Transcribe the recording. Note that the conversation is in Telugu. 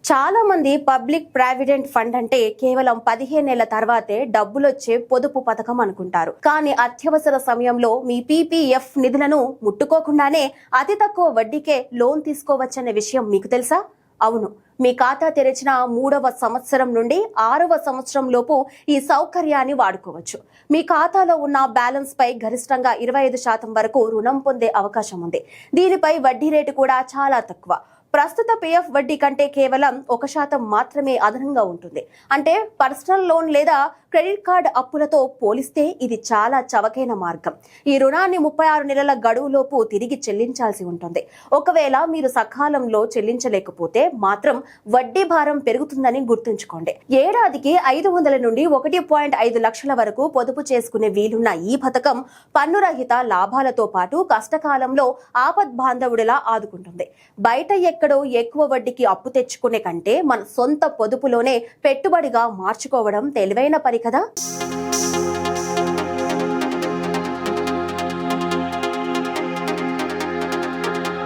చాలా మంది పబ్లిక్ ప్రావిడెంట్ ఫండ్ అంటే కేవలం 15 ఏళ్ల తర్వాతే డబ్బులొచ్చే పొదుపు పథకం అనుకుంటారు. కానీ అత్యవసర సమయంలో మీ పీపీఎఫ్ నిధులను ముట్టుకోకుండానే అతి తక్కువ వడ్డీకే లోన్ తీసుకోవచ్చనే విషయం మీకు తెలుసా? అవును, మీ ఖాతా తెరిచిన 3వ సంవత్సరం నుండి 6వ సంవత్సరం లోపు ఈ సౌకర్యాన్ని వాడుకోవచ్చు. మీ ఖాతాలో ఉన్న బ్యాలెన్స్ పై గరిష్టంగా 25% వరకు రుణం పొందే అవకాశం ఉంది. దీనిపై వడ్డీ రేటు కూడా చాలా తక్కువ. ప్రస్తుత పిఎఫ్ వడ్డీ కంటే కేవలం 1% మాత్రమే అదనంగా ఉంటుంది. అంటే పర్సనల్ లోన్ లేదా క్రెడిట్ కార్డ్ అప్పులతో పోలిస్తే ఇది చాలా చవకైన మార్గం. ఈ రుణాన్ని 36 నెలల గడువులోపు తిరిగి చెల్లించాల్సి ఉంటుంది. ఒకవేళ మీరు సకాలంలో చెల్లించలేకపోతే మాత్రం వడ్డీ భారం పెరుగుతుందని గుర్తుంచుకోండి. ఏడాదికి 500 నుండి 1.5 లక్షల వరకు పొదుపు చేసుకునే వీలున్న ఈ పథకం పన్నురహిత లాభాలతో పాటు కష్టకాలంలో ఆపద్బాంధవుడిలా ఆదుకుంటుంది. బయట ఎక్కడో ఎక్కువ వడ్డీకి అప్పు తెచ్చుకునే కంటే మన సొంత పొదుపులోనే పెట్టుబడిగా మార్చుకోవడం తెలివైన పని కదా.